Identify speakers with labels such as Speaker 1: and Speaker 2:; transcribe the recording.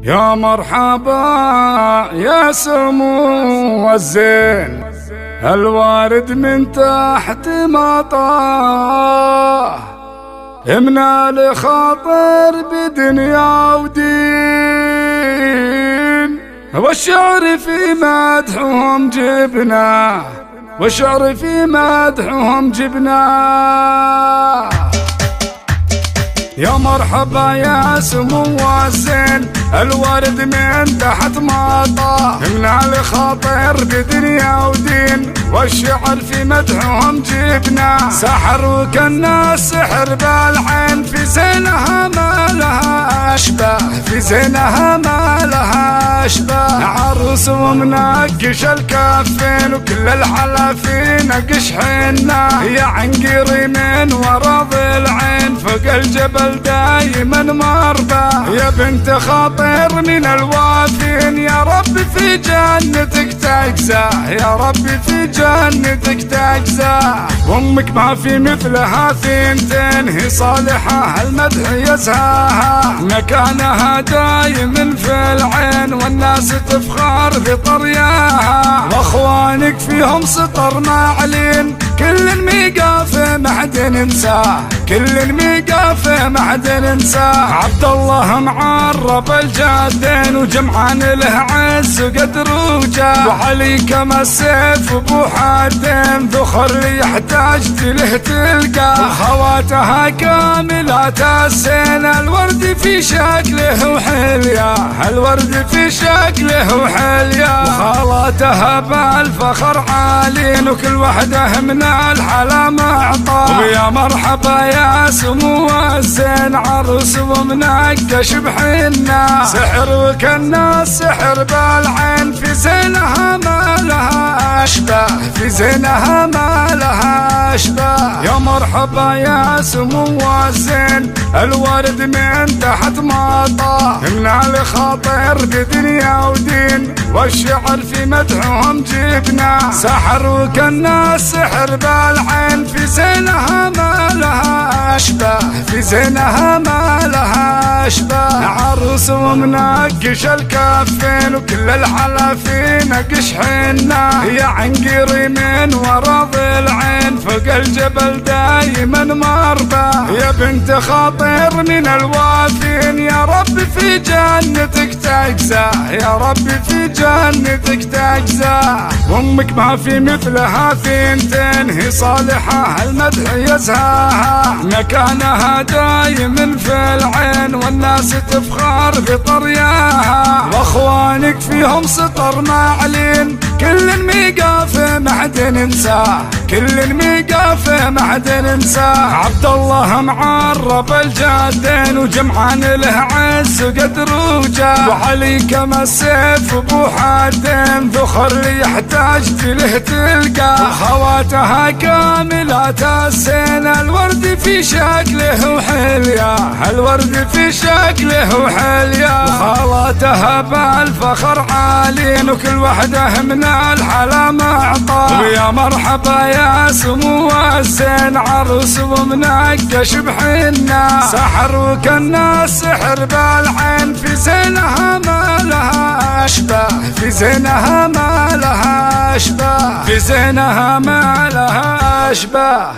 Speaker 1: يا مرحبا يا سمو الزين، الوارد من تحت مطاه، امنا لخاطر بدنيا ودين، والشعر في مدحهم جبناه، والشعر في مدحهم جبناه. يا مرحبا يا سمو الزين، الوارد من تحت مطاه، امنا لخاطر بدنيا ودين، والشعر في مدحهم جبنا، سحر وكنا السحر بالعين، في زينها ما لها اشباه، في زينها ما لها اشباه. عروس ومنقش الكفين، وكل الحلافين نقش حنا، يا عنقري من ورا ضلعين، فوق الجبل دايما مربى، يا بنت خاطر من الوافين، يا رب في جنتك تجزاه، يا رب في جنتك تجزاه. وامك ما في مثلها ثنتين، هي صالحة المدح يزهاها، مكانها دايم في العين، والناس تفخر بطرياها، واخوانك فيهم سطر معلين، كل ميقاف ما حد ننساه، كل ميقاف ما حد ننساه. عبد الله معرب الجادين، وجمعان له عز وقدر وجاه، وعلي كما السيف وابو حدين، ذخر يحتاج له تلقاه، وخواتها كاملات السين، الورد في شكله وحلياه، الورد في شكله وحلياه، وخالاتها بالفخر عالين، وكل وحده من الحلا معطاه. ويا مرحبا يا سمو الزين، عروس ومنقش بحنا، سحر وكنا السحر بالعين، في زينها ما لها اشباه، في زينها ما لها اشباه. يا مرحبا يا سمو الزين، الوارد من تحت مطاه، امنا لخاطر بدنيا ودين، والشعر في مدحهم جبنا، سحر وكنا السحر بالعين، في زينها ما لها اشباه، في زينها ما لها اشباه. عروس ومنقش الكفين، وكل الحلافين نقش حنا، يا عنقري من ورا ضلعين، فوق الجبل دايما مربى، يا بنت خاطر من الوافين، يا رب في جنتك تجزاه، يا رب في جنتك تجزاه. وامك ما في مثلها ثنتين، هي صالحة المدح يزهاها، مكانها دايم في العين، والناس تفخر بطرياها، واخوانك فيهم سطر معلين، كل ميقاف ما حد ننساه، كل ميقاف ما حد ننساه. عبد الله معرب الجادين، وجمعان له عز وقدر وجاه، وعلي كما السيف وابو حدين، ذخر يحتاج له تلقاه، وخواتها كاملات السين، الورد في شكله وحلياه، الورد في شكله وحلياه، وخالاتها بالفخر عالين، وكل وحده من الحلا معطاه. ويا مرحبا يا سمو الزين، عروس ومنقش بحنا، سحر وكنا السحر بالعين، في زينها ما لها اشباه، في زينها ما لها اشباه، في زينها ما لها اشباه.